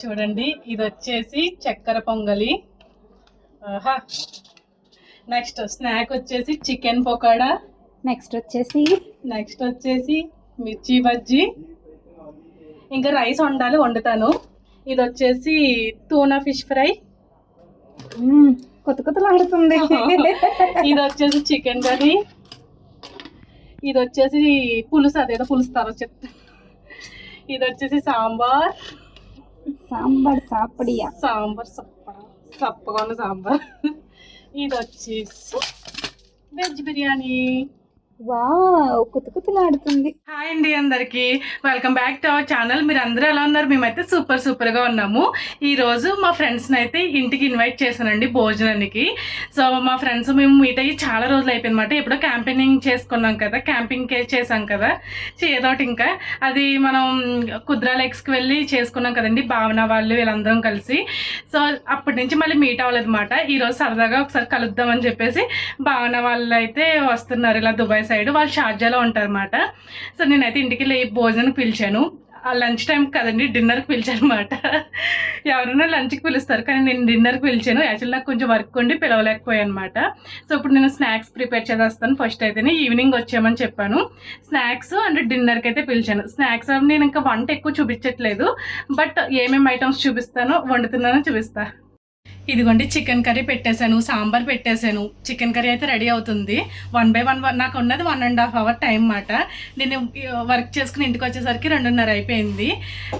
చూడండి, ఇది వచ్చేసి చక్కెర పొంగలి. ఆహా. నెక్స్ట్ స్నాక్ వచ్చేసి చికెన్ పకోడా. నెక్స్ట్ వచ్చేసి మిర్చి బజ్జీ. ఇంకా రైస్ వండుతాను. ఇది వచ్చేసి టూనా ఫిష్ ఫ్రై. కొత్తలాడుతుంది. ఇది వచ్చేసి చికెన్ కర్రీ. ఇది వచ్చేసి పులుసు, అదేదో పులుసు తర్వాత చెప్తా. ఇది వచ్చేసి సాంబార్ సప్పగా ఉన్న సాంబార్. ఇది వచ్చేసి వెజ్ బిర్యానీ. వావ్, కొత్తలాడుతుంది. హాయ్ అండి అందరికి, welcome back to our channel. మీరు అందరూ ఎలా ఉన్నారు? మేమైతే సూపర్గా ఉన్నాము. ఈరోజు మా ఫ్రెండ్స్ని అయితే ఇంటికి ఇన్వైట్ చేశానండి భోజనానికి. సో మా ఫ్రెండ్స్ మేము మీట్ అయ్యి చాలా రోజులు అయిపోయిందన్నమాట. ఎప్పుడో క్యాంపెయినింగ్ చేసుకున్నాం కదా, క్యాంపింగ్ చేసాం కదా, ఏదోటి ఇంకా అది మనం కుద్రా లేక్స్కి వెళ్ళి చేసుకున్నాం కదండి, భావన వాళ్ళు వీళ్ళందరం కలిసి. సో అప్పటి నుంచి మళ్ళీ మీట్ అవ్వలేదు అన్నమాట. ఈరోజు సరదాగా ఒకసారి కలుద్దామని చెప్పేసి భావన వాళ్ళు అయితే వస్తున్నారు, ఇలా దుబాయ్ సైడ్. వాళ్ళు షార్జాలో ఉంటారన్నమాట. సో నేనైతే ఇంటికి భోజనానికి పిలిచాను. లంచ్ టైం కదండి, డిన్నర్కి పిలిచాను అనమాట. ఎవరైనా లంచ్కి పిలుస్తారు, కానీ నేను డిన్నర్కి పిలిచాను. యాక్చువల్లీ నాకు కొంచెం వర్క్ ఉండి పిలవలేకపోయాను అనమాట. సో ఇప్పుడు నేను స్నాక్స్ ప్రిపేర్ చేసేస్తాను. ఫస్ట్ అయితేనే ఈవినింగ్ వచ్చామని చెప్పాను. స్నాక్స్ అండ్ డిన్నర్కి అయితే పిలిచాను. స్నాక్స్ నేను ఇంకా వంట ఎక్కువ చూపించట్లేదు, బట్ ఏమేమి ఐటమ్స్ చూపిస్తానో వండుతున్నానో చూపిస్తాను. ఇదిగోండి, చికెన్ కర్రీ పెట్టేశాను, సాంబార్ పెట్టేశాను. చికెన్ కర్రీ అయితే రెడీ అవుతుంది. 1 by 1 నాకు ఉన్నది 1.5 hour టైం అన్నమాట. నేను వర్క్ చేసుకుని ఇంటికి వచ్చేసరికి 2:30 అయిపోయింది.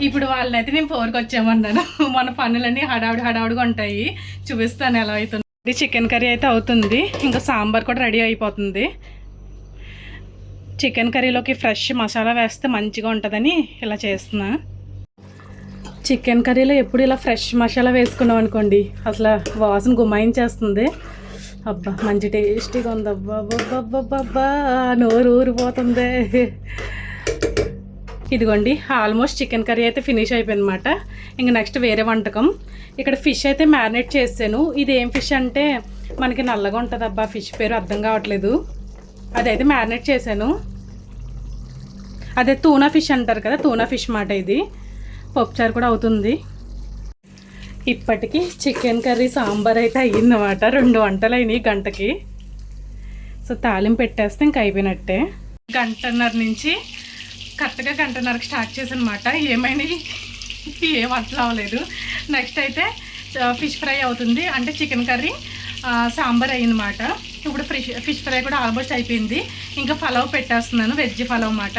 ఇప్పుడు వాళ్ళనైతే నేను 4కి వచ్చామన్నాను. మన పనులన్నీ హడావుడిగా ఉంటాయి. చూపిస్తాను ఎలా అవుతుంది. చికెన్ కర్రీ అయితే అవుతుంది, ఇంకా సాంబార్ కూడా రెడీ అయిపోతుంది. చికెన్ కర్రీలోకి ఫ్రెష్ మసాలా వేస్తే మంచిగా ఉంటుందని ఇలా చేస్తున్నా. చికెన్ కర్రీలో ఎప్పుడు ఇలా ఫ్రెష్ మసాలా వేసుకున్నాం అనుకోండి, అసలు వాసన గుమాయించేస్తుంది. అబ్బా మంచి టేస్టీగా ఉంది. అబ్బా నోరు ఊరిపోతుంది. ఇదిగోండి, ఆల్మోస్ట్ చికెన్ కర్రీ అయితే ఫినిష్ అయిపోయింది అనమాట. ఇంకా నెక్స్ట్ వేరే వంటకం. ఇక్కడ ఫిష్ అయితే మ్యారినేట్ చేసాను. ఇది ఏం ఫిష్ అంటే మనకి నల్లగా ఉంటుంది అబ్బా, ఫిష్ పేరు అర్థం కావట్లేదు. అదైతే మ్యారినేట్ చేశాను. అదే టూనా ఫిష్ అంటారు కదా, టూనా ఫిష్ మాట. ఇది పప్పుచారు కూడా అవుతుంది. ఇప్పటికి చికెన్ కర్రీ సాంబార్ అయితే అయ్యిందన్నమాట. 2 వంటలు అయినాయి గంటకి. సో తాలింపు పెట్టేస్తే ఇంక అయిపోయినట్టే. 1:30 నుంచి కరెక్ట్గా 1:30కి స్టార్ట్ చేశానమాట. ఏమైనాయి ఏం అట్లా అవ్వలేదు. నెక్స్ట్ అయితే ఫిష్ ఫ్రై అవుతుంది, అంటే చికెన్ కర్రీ సాంబార్ అయ్యిందన్నమాట. ఇప్పుడు ఫిష్ ఫ్రై కూడా ఆల్మోస్ట్ అయిపోయింది. ఇంకా పలావ్ పెట్టేస్తున్నాను, వెజ్ పలావ్ అన్నమాట.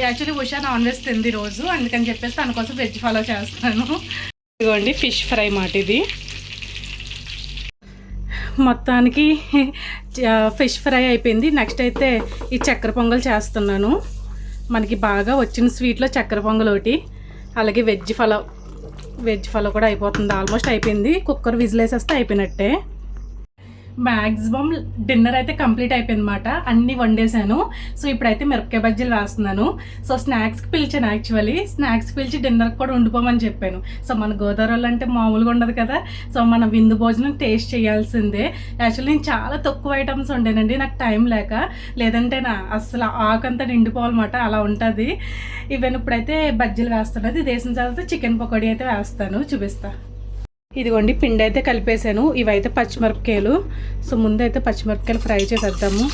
యాక్చువల్లీ ఉషా నాన్ వెజ్ తింది రోజు, అందుకని చెప్పేసి తన కోసం వెజ్ పలావ్ చేస్తాను. ఇదిగోండి ఫిష్ ఫ్రై మాట. ఇది మొత్తానికి ఫిష్ ఫ్రై అయిపోయింది. నెక్స్ట్ అయితే ఈ చక్కెర పొంగల్ చేస్తున్నాను. మనకి బాగా వచ్చిన స్వీట్లో చక్కెర పొంగల్ ఒకటి, అలాగే వెజ్ పలావ్ కూడా అయిపోతుంది. ఆల్మోస్ట్ అయిపోయింది. కుక్కర్ విజిల్ వేసేస్తే అయిపోయినట్టే. మ్యాక్సిమం డిన్నర్ అయితే కంప్లీట్ అయిపోయింది అనమాట. అన్నీ వండేసాను. సో ఇప్పుడైతే మిరపకాయ బజ్జీలు వేస్తున్నాను. సో స్నాక్స్కి పిలిచాను, యాక్చువల్లీ స్నాక్స్కి పిలిచి డిన్నర్కి కూడా ఉండిపోమని చెప్పాను. సో మన గోదావరి అంటే మామూలుగా ఉండదు కదా. సో మన విందు భోజనం టేస్ట్ చేయాల్సిందే. యాక్చువల్లీ నేను చాలా తక్కువ ఐటమ్స్ వండానండి, నాకు టైం లేక. లేదంటే అసలు ఆకంతా నిండిపోవాలన్నమాట, అలా ఉంటుంది. ఈవెన్ ఇప్పుడైతే బజ్జీలు వేస్తున్నది. ఇది వేసిన తర్వాత చికెన్ పకోడీ అయితే వేస్తాను, చూపిస్తా. ఇదిగోండి పిండి అయితే కలిపేసాను. ఇవైతే పచ్చిమిరపకాయలు. సో ముందైతే పచ్చిమిరపకాయలు ఫ్రై చేసేద్దాము.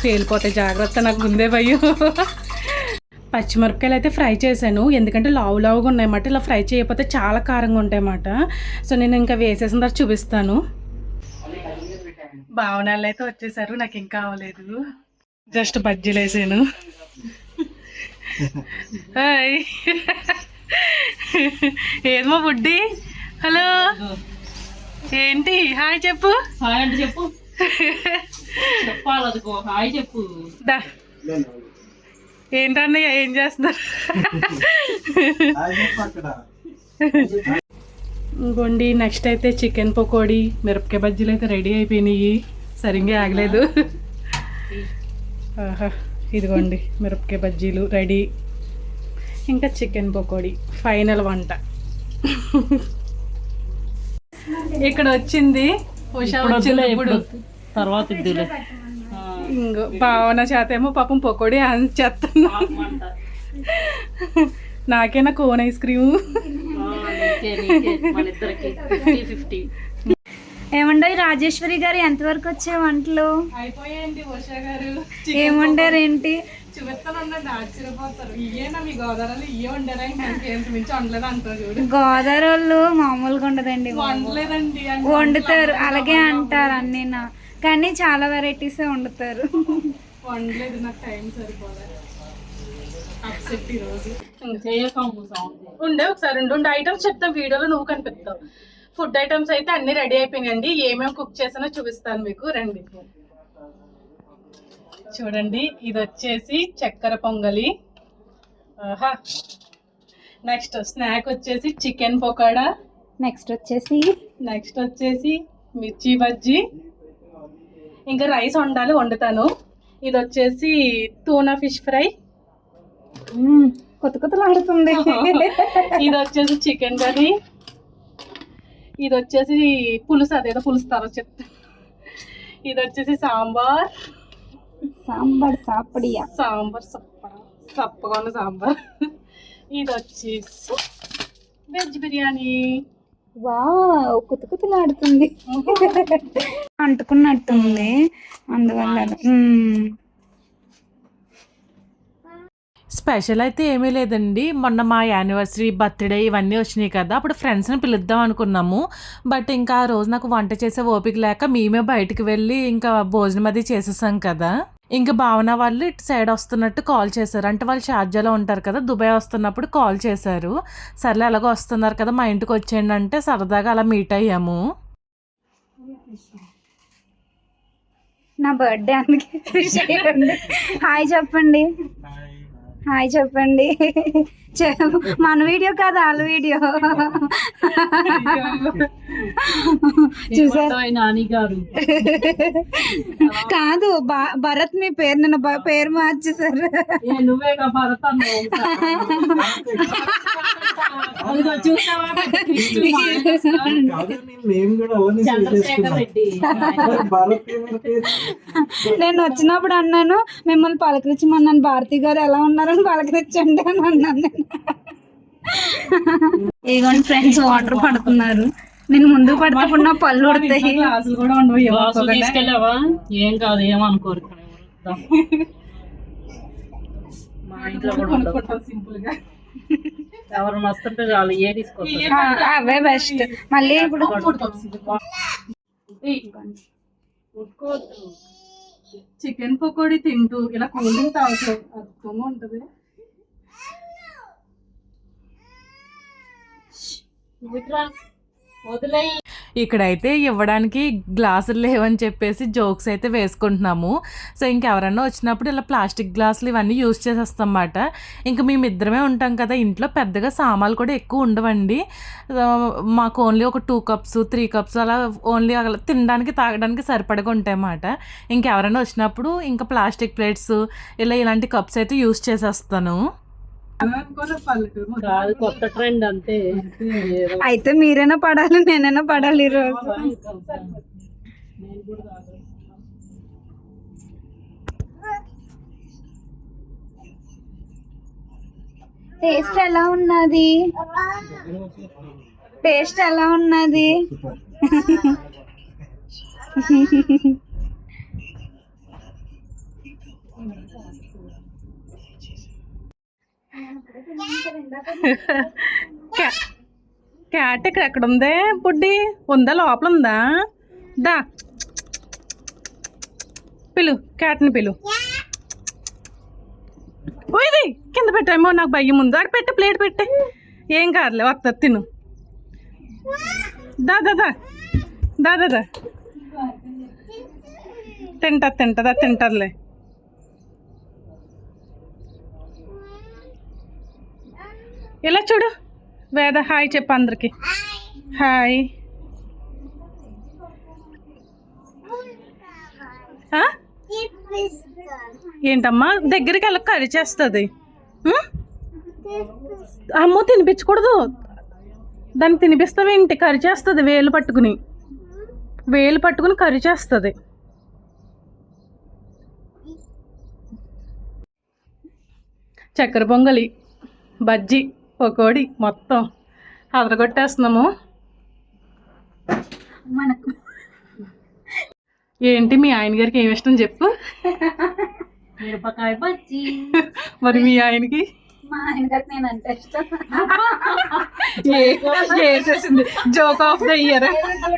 పేలిపోతే జాగ్రత్త, నాకు ముందే భయం. పచ్చిమిరపకాయలు అయితే ఫ్రై చేశాను, ఎందుకంటే లావుగా ఉన్నాయన్నమాట. ఇలా ఫ్రై చేయకపోతే చాలా కారంగా ఉంటాయన్నమాట. సో నేను ఇంకా వేసేసిన తర్వాత చూపిస్తాను. భావనాలు అయితే వచ్చేసారు, నాకు ఇంకా అవ్వలేదు. జస్ట్ బజ్జీలు వేసాను. హాయ్, ఏమో బుడ్డి. హలో, ఏంటి హాయ్ చెప్పు. హాయ్ అంటే చెప్పు, చెప్పాలనుకో హాయ్ చెప్పు. ఏంటన్నయ్య ఏం చేస్తున్నారు? ఇంకోండి నెక్స్ట్ అయితే చికెన్ పకోడీ, మిరపకాయ బజ్జీలు అయితే రెడీ అయిపోయినాయి. సరిగ్గా ఆగలేదు. ఆహా, ఇదిగోండి మిరపకాయ బజ్జీలు రెడీ. ఇంకా చికెన్ పకోడీ ఫైనల్ వంట. ఇక్కడ వచ్చింది ఉషా, వచ్చింది ఇప్పుడు తర్వాత ఇంకో భావన చేతేమో పాపం పకోడీ అని చేస్తున్నా. నాకేనా కోన్ ఐస్ క్రీము. ఏమండే రాజేశ్వరి గారు ఎంతవరకు వచ్చే వంటలు అయిపోయాయండి ఉషా గారు. ఏమండారేంటి? చూపిస్తాను, ఆశ్చర్యపోతారు. ఇయ్యేనా మీ గోదావరిలో ఇయ్యే వండారా, ఇంకేంత మించి వండలేదు అంటారు చూడు. గోదావరి వాళ్ళు మామూలుగా ఉండదండి, వండలేదండి వండుతారు అలాగే అంటారు అన్నీ, కానీ చాలా వెరైటీస్ వండుతారు. వండలేదు, నాకు టైం సరిపోలేదు. అప్సెట్ ఈరోజు ఉండే ఒకసారి ఉండే ఐటమ్స్ చెప్తాం వీడియోలో, నువ్వు కనిపిస్తావు. ఫుడ్ ఐటమ్స్ అయితే అన్ని రెడీ అయిపోయినాయండి. ఏమేమి కుక్ చేసానో చూపిస్తాను మీకు, రండి. చూడండి, ఇది వచ్చేసి చక్కెర పొంగలి. ఆహా. నెక్స్ట్ స్నాక్ వచ్చేసి చికెన్ పకోడా. నెక్స్ట్ వచ్చేసి మిర్చి బజ్జీ. ఇంకా రైస్ వండుతాను. ఇది వచ్చేసి టూనా ఫిష్ ఫ్రై. కొత్తలాడుతుంది. ఇది వచ్చేసి చికెన్ కర్రీ. ఇది వచ్చేసి పులుసు, అదేదో పులుసు తర్వాత చెప్తా. ఇది వచ్చేసి సాంబార్ సాపడియా, సప్పగా ఉన్న సాంబార్. ఇది వచ్చేసి వెజ్ బిర్యానీ. వావ్, కొత్తలాడుతుంది. అంటుకున్నట్టుంది అందువల్ల. స్పెషల్ అయితే ఏమీ లేదండి. మొన్న మా యానివర్సరీ, బర్త్డే ఇవన్నీ వచ్చినాయి కదా, అప్పుడు ఫ్రెండ్స్ని పిలుద్దాం అనుకున్నాము. బట్ ఇంకా ఆ రోజు నాకు వంట చేసే ఓపిక లేక మేమే బయటికి వెళ్ళి ఇంకా భోజనం అది చేసేసాం కదా. ఇంకా భావన వాళ్ళు ఇటు సైడ్ వస్తున్నట్టు కాల్ చేశారు. అంటే వాళ్ళు షార్జాలో ఉంటారు కదా, దుబాయ్ వస్తున్నప్పుడు కాల్ చేశారు. సర్లే ఎలాగో వస్తున్నారు కదా, మా ఇంటికి వచ్చేయండి అంటే సరదాగా అలా మీట్ అయ్యాము. నా బర్త్డే అందుకే హాయ్ చెప్పండి. మన వీడియో కాదు, వాళ్ళ వీడియో. చూసారు కాదు, భరత్ మీ పేరు, నిన్న పేరు మార్చేసారు. నేను వచ్చినప్పుడు అన్నాను, మిమ్మల్ని పలకరించమన్నాను, భారతి గారు ఎలా ఉన్నారని పలకరించండి అని అన్నాను నేను. ఇదిగోండి ఫ్రెండ్స్, వాటర్ పడుతున్నారు. నేను ముందు పడుతున్నప్పుడు నా పళ్ళు ఉడతాయి. ఏం కాదు, ఏమనుకోరు. మా ఇంట్లో కూడా సింపుల్ గా ఎవరు వస్తుంటే చాలు, ఏ తీసుకొస్తారు అవే బెస్ట్. మళ్ళీ ఇప్పుడు చికెన్ పకోడీ తింటూ ఇలా కూల్ డ్రింక్ తాగుతూ అద్భుతంగా ఉంటది. ఇక్కడైతే ఇవ్వడానికి గ్లాసులు లేవని చెప్పేసి జోక్స్ అయితే వేసుకుంటున్నాము. సో ఇంకెవరన్నా వచ్చినప్పుడు ఇలా ప్లాస్టిక్ గ్లాసులు ఇవన్నీ యూజ్ చేసేస్తాం అన్నమాట. ఇంకా మేమిద్దరమే ఉంటాం కదా ఇంట్లో, పెద్దగా సామాన్లు కూడా ఎక్కువ ఉండవండి. మాకు ఓన్లీ ఒక 2 కప్స్ 3 కప్స్ అలా ఓన్లీ అలా తినడానికి తాగడానికి సరిపడగా ఉంటాయి అన్నమాట. ఇంకెవరైనా వచ్చినప్పుడు ఇంకా ప్లాస్టిక్ ప్లేట్స్ ఇలా ఇలాంటి కప్స్ అయితే యూజ్ చేసేస్తాను. కాదు, కొత్త ట్రెండ్ అంతే. అయితే మీరైనా పడాలి, నేనైనా పడాలి ఈరోజు. టేస్ట్ ఎలా ఉన్నది? క్యాట్ ఇక్కడ ఎక్కడ ఉందే బుడ్డి? ఉందా, లోపల ఉందా? దా పిలు, క్యాట్ని పిలు. ఓది కింద పెట్టేమో, నాకు భయం ఉంది. అక్కడ పెట్టే, ప్లేట్ పెట్టే, ఏం కాదులే, వస్తుంది తిను. దా దా దా దా దా దా తింటదిలే. ఇలా చూడు వేద, హాయ్ చెప్పు అందరికి. హాయ్. ఏంటమ్మా, దగ్గరికి వెళ్ళి కరిచేస్తుంది. అమ్మో తినిపించకూడదు, దాన్ని తినిపిస్తావేంటి? కరిచేస్తుంది, వేలు పట్టుకుని కరిచేస్తుంది. చక్కెర పొంగలి, బజ్జీ, పకోడీ మొత్తం అదరగొట్టేస్తున్నాము. మనకు ఏంటి మీ ఆయన గారికి ఏమి ఇష్టం చెప్పు. మిరపకాయ బజ్జీ. మరి మీ ఆయనకి? మా ఆయన గారికి నేను అంటే ఇష్టం. చేసేసింది joke of the year.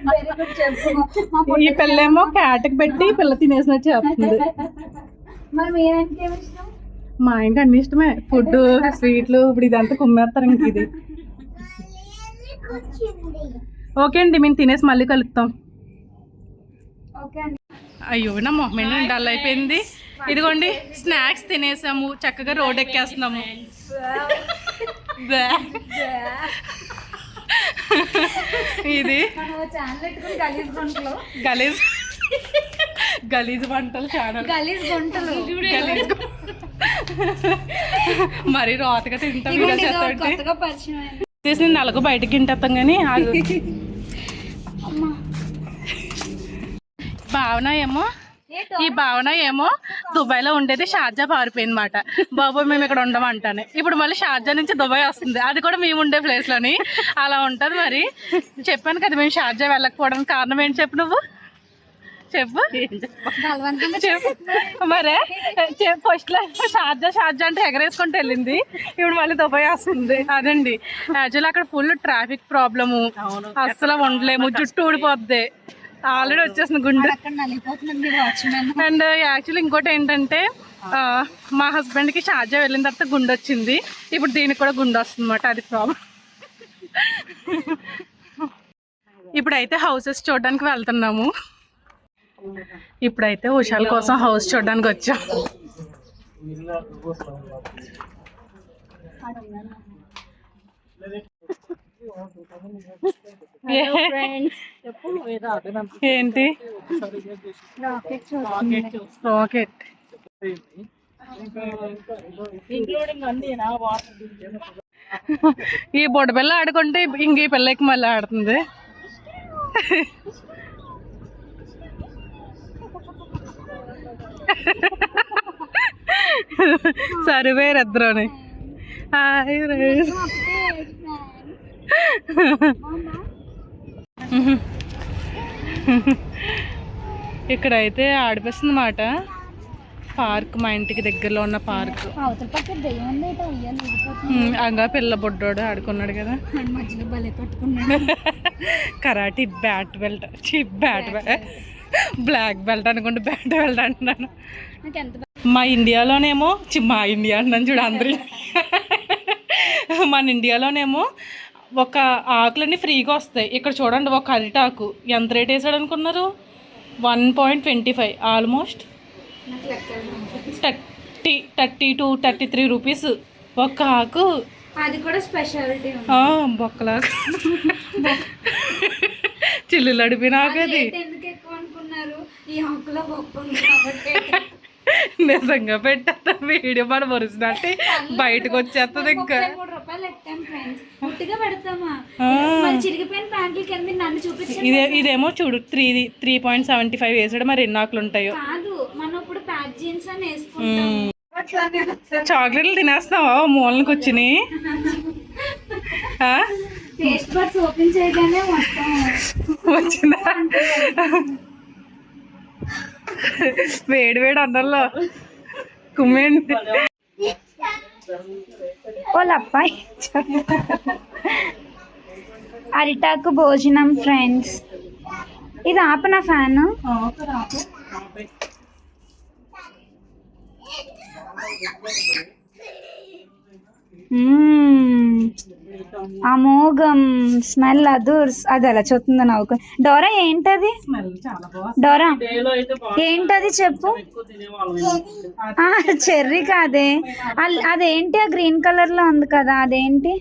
Very good చెప్పు. ఈ పిల్లేమో క్యాట్కి పెట్టి పిల్ల తినేసినట్టు చేస్తుంది. మరి మీ ఆయనకి ఏమి ఇష్టం? మా ఆయనకి అన్ని ఇష్టమే, ఫుడ్, స్వీట్లు. ఇప్పుడు ఇదంతా కుమ్మేస్తారు ఇంక ఇది. ఓకే అండి, మేము తినేసి మళ్ళీ కలుపుతాం. ఓకే అండి. అయ్యో నా మొహం డల్ అయిపోయింది. ఇదిగోండి స్నాక్స్ తినేసాము, చక్కగా రోడ్ ఎక్కేస్తున్నాము. ఇది గలీజ్ గలీజ్ వంటలు ఛానల్. గలీజ్ గుంటలు. మరి రోతగా తింటాం. కొత్తగా పరిచయం అయింది. తీసి నలుగు బయటకి తింటాం కానీ భావన ఏమో దుబాయ్లో ఉండేది, షార్జా పారిపోయింది మాట. బాబు మేము ఇక్కడ ఉండమంటానే. ఇప్పుడు మళ్ళీ షార్జా నుంచి దుబాయ్ వస్తుంది, అది కూడా మేము ఉండే ప్లేస్లోని. అలా ఉంటుంది. మరి చెప్పాను కదా మేము షార్జా వెళ్ళకపోవడానికి కారణం ఏంటి చెప్పు. నువ్వు చెప్పు చెప్పు. మరే ఫస్ట్లో షార్జా అంటే ఎగరేసుకుంటూ వెళ్ళింది, ఇప్పుడు మళ్ళీ దుబాయ్ వస్తుంది. అదండి యాక్చువల్లీ అక్కడ ఫుల్ ట్రాఫిక్ ప్రాబ్లము, అస్సలు ఉండలేము, జుట్టు ఊడిపోద్ది. ఆల్రెడీ వచ్చేసింది గుండె. అండ్ యాక్చువల్లీ ఇంకోటి ఏంటంటే మా హస్బెండ్కి షార్జా వెళ్ళిన తర్వాత గుండె వచ్చింది, ఇప్పుడు దీనికి కూడా గుండె వస్తుంది అన్నమాట. అది ప్రాబ్లం. ఇప్పుడైతే హౌసెస్ చూడడానికి వెళ్తున్నాము. ఇప్పుడైతే ఉషాల కోసం హౌస్ చూడడానికి వచ్చాం. ఏంటి రాకెట్? ఈ బొడ్డ పిల్ల ఆడుకుంటే ఇంక ఈ పిల్లకి మళ్ళీ ఆడుతుంది. సరిపోయారు ఇద్దరుని. ఇక్కడైతే ఆడిపిస్తుంది మాట. పార్క్, మా ఇంటికి దగ్గరలో ఉన్న పార్క్. అంగా పిల్ల బొడ్డోడు ఆడుకున్నాడు కదా. Karate bat belt, black belt అనుకుంటే బ్యాట్ బెల్ట్ అంటున్నాను. మా ఇండియాలోనేమో మా ఇండియా అంటున్నాను చూడు, అందరి మన ఇండియాలోనేమో ఒక ఆకులన్నీ ఫ్రీగా వస్తాయి. ఇక్కడ చూడండి ఒక అరిటాకు ఎంత రేట్ వేసాడు అనుకున్నారు? 1.25, ఆల్మోస్ట్ 30 to 33 రూపీస్ ఒక్క ఆకు. అది కూడా స్పెషాలిటీ. బొక్కలాగా చిల్లులు అడిపిన ఆకు అది. ఎందుకు ఎక్కువ అనుకున్నారు? ఈ ఆకులో బొక్క ఉంది కాబట్టి. నిజంగా పెట్టేస్తాను వీడియో, మనం ఒరిజినట్టు బయటకు వచ్చేస్తుంది. ఇంకా 3 రూపాయలు ఎట్టాం ఫ్రెండ్స్, పుట్టిగా పెడతామా? చిరిగిపోయిన ప్యాంట్లు కింద నన్ను చూపించారు. ఇదేమో చూడు 3.75 వేసాడు. మరి ఎన్ని ఆకులు ఉంటాయో. కాదు, మనం ఇప్పుడు ప్యాక్ జీన్స్ అని వేసుకుంటాం. చాక్లెట్లు తినేస్తావా మూలకి వచ్చినాయి? టేస్ట్ బడ్స్ ఓపెన్ చేయగానే వచ్చిందా? వేడి వేడి అన్నంలో కుమ్మేండి. వాళ్ళ అబ్బాయి అరిటాకు భోజనం ఫ్రెండ్స్. ఇది ఆపనా ఫ్యాన్? అమోఘం స్మెల్ అదుర్స్. అది ఎలా చూస్తుందో నవ్వుకో. డోరా ఏంటది? డోరా ఏంటది చెప్పు. చెర్రీ కాదే, అదేంటి ఆ గ్రీన్ కలర్ లో ఉంది కదా, అదేంటి?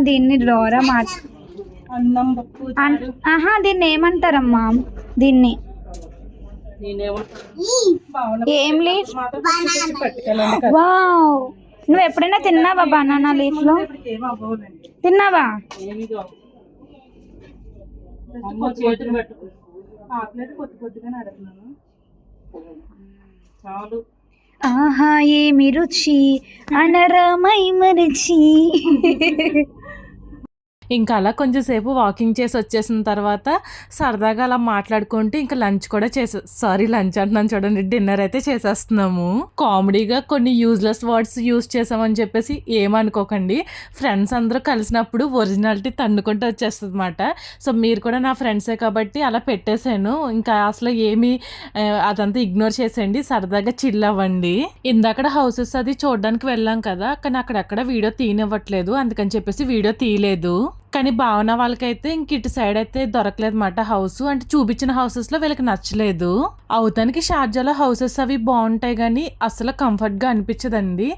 దీన్ని డోరా మార్చు. దీన్ని ఏమంటారమ్మా? దీన్ని ఏం లీఫ్? వావ్, నువ్వు ఎప్పుడైనా తిన్నావా బనానా లీఫ్ లో? తిన్నావా? ఆహా ఏమి రుచి అనరమై మరిచి. ఇంకా అలా కొంచెంసేపు వాకింగ్ చేసి వచ్చేసిన తర్వాత సరదాగా అలా మాట్లాడుకుంటూ ఇంకా లంచ్ కూడా లంచ్ అంటున్నాను చూడండి, డిన్నర్ అయితే చేసేస్తున్నాము. కామెడీగా కొన్ని యూజ్లెస్ వర్డ్స్ యూజ్ చేసామని చెప్పేసి ఏమనుకోకండి. ఫ్రెండ్స్ అందరూ కలిసినప్పుడు ఒరిజినాలిటీ తన్నుకుంటూ వచ్చేస్తుంది అనమాట. సో మీరు కూడా నా ఫ్రెండ్సే కాబట్టి అలా పెట్టేశాను. ఇంకా అసలు ఏమి అదంతా ఇగ్నోర్ చేసేయండి, సరదాగా చిల్ అవ్వండి. ఇందాక హౌసెస్ అది చూడడానికి వెళ్ళాం కదా, కానీ అక్కడెక్కడ వీడియో తీయనివ్వట్లేదు, అందుకని చెప్పేసి వీడియో తీయలేదు. కానీ భావన వాళ్ళకైతే ఇంక ఇటు సైడ్ అయితే దొరకలేదు అన్నమాట హౌస్. అంటే చూపించిన హౌసెస్లో వీళ్ళకి నచ్చలేదు. అవుతానికి షార్జాలో హౌసెస్ అవి బాగుంటాయి కానీ అసలు కంఫర్ట్గా అనిపించదండి.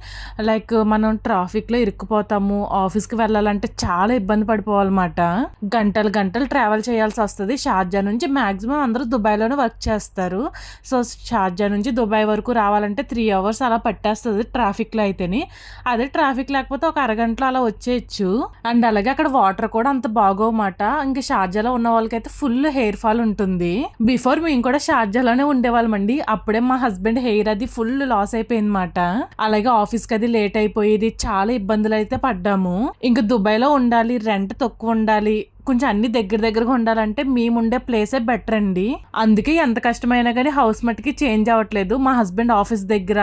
లైక్ మనం ట్రాఫిక్లో ఇరుక్కుపోతాము, ఆఫీస్కి వెళ్ళాలంటే చాలా ఇబ్బంది పడిపోవాలన్నమాట. గంటలు గంటలు ట్రావెల్ చేయాల్సి వస్తుంది. షార్జా నుంచి మ్యాక్సిమం అందరూ దుబాయ్లోనే వర్క్ చేస్తారు. సో షార్జా నుంచి దుబాయ్ వరకు రావాలంటే 3 hours అలా పట్టేస్తుంది ట్రాఫిక్లో అయితేనే. అదే ట్రాఫిక్ లేకపోతే ఒక అరగంటలో అలా వచ్చేయచ్చు. అండ్ అలాగే అక్కడ వాటర్ కూడా అంత బాగోమాట. ఇంకా షార్జాలో ఉన్న వాళ్ళకైతే ఫుల్ హెయిర్ ఫాల్ ఉంటుంది. బిఫోర్ మేము కూడా షార్జాలోనే ఉండేవాళ్ళమండి. అప్పుడే మా హస్బెండ్ హెయిర్ అది ఫుల్ లాస్ అయిపోయింది మాట. అలాగే ఆఫీస్కి అది లేట్ అయిపోయేది, చాలా ఇబ్బందులు అయితే పడ్డాము. ఇంకా దుబాయ్లో ఉండాలి, రెంట్ తక్కువ ఉండాలి, కొంచెం అన్ని దగ్గరగా ఉండాలంటే మేముండే ప్లేసే బెటర్ అండి. అందుకే ఎంత కష్టమైనా కానీ హౌస్ మట్టుకి చేంజ్ అవ్వట్లేదు. మా హస్బెండ్ ఆఫీస్ దగ్గర,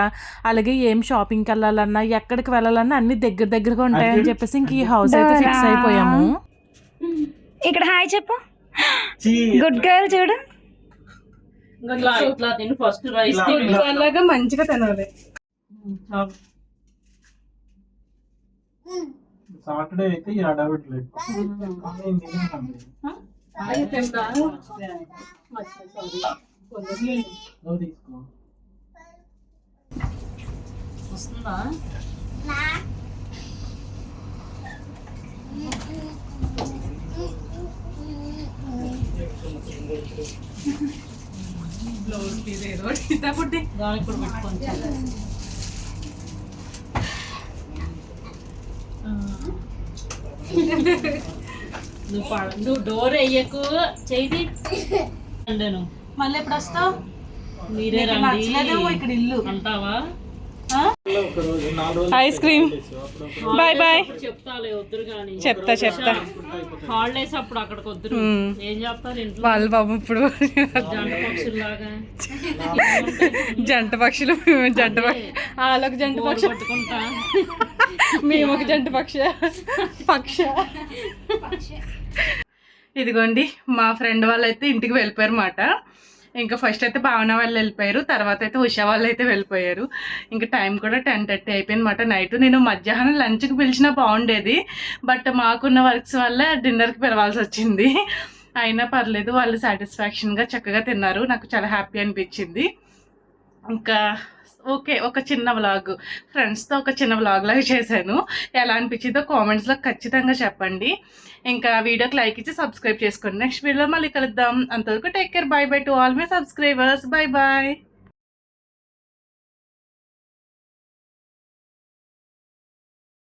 అలాగే ఏం షాపింగ్కి వెళ్ళాలన్నా ఎక్కడికి వెళ్ళాలన్నా అన్ని దగ్గరగా ఉంటాయని చెప్పేసి ఇంక ఈ హౌస్ అయితే ఫిక్స్ అయిపోయాము. ఇక్కడ హాయ్ చెప్పు. గుడ్ గర్ల్ చూడు. ఇట్లా తిని ఫస్ట్ రైస్ అలాగా మంచిగా తినాలి. సాటర్డే అయితే ఈ అడవిట్ లేదు. తీసుకో వస్తుందా? దానికి కూడా పెట్టుకోండి. నువ్వు డోర్ వేయకు, చేయి మళ్ళీ ఎప్పుడు వస్తావు? మీరే రండి ఇక్కడ ఇల్లు అంటావా? ఐస్ క్రీమ్ బాయ్ బాయ్ చెప్తాలే, వద్దురు కానీ చెప్తా హాలిడేస్ అప్పుడు అక్కడికి వద్దురు. ఏం చెప్తారు ఇంట్లో వాళ్ళ బాబు ఇప్పుడు జంట పక్షుల్లాగా జంట పక్షులు వాళ్ళొక జంట పక్షి పట్టుకుంటా, మేము ఒక జంట పక్ష. ఇదిగోండి మా ఫ్రెండ్ వాళ్ళు అయితే ఇంటికి వెళ్ళిపోయారు అన్నమాట. ఇంకా ఫస్ట్ అయితే భావన వాళ్ళు వెళ్ళిపోయారు, తర్వాత అయితే ఉషా వాళ్ళు అయితే వెళ్ళిపోయారు. ఇంకా టైం కూడా 10:30 అయిపోయింది అన్నమాట నైట్. నేను మధ్యాహ్నం లంచ్కి పిలిచినా బాగుండేది, బట్ మాకున్న వర్క్స్ వల్ల డిన్నర్కి పిలవాల్సి వచ్చింది. అయినా పర్లేదు, వాళ్ళు సాటిస్ఫాక్షన్గా చక్కగా తిన్నారు. నాకు చాలా హ్యాపీ అనిపించింది. ఇంకా ఓకే, ఒక చిన్న వ్లాగ్ ఫ్రెండ్స్తో ఒక చిన్న వ్లాగ్ లాగా చేశాను. ఎలా అనిపించిందో కామెంట్స్లో ఖచ్చితంగా చెప్పండి. ఇంకా వీడియోకి లైక్ ఇచ్చి సబ్స్క్రైబ్ చేసుకోండి. నెక్స్ట్ వీడియోలో మళ్ళీ కలుద్దాం. అంతవరకు take care, bye bye to all my subscribers. Bye bye.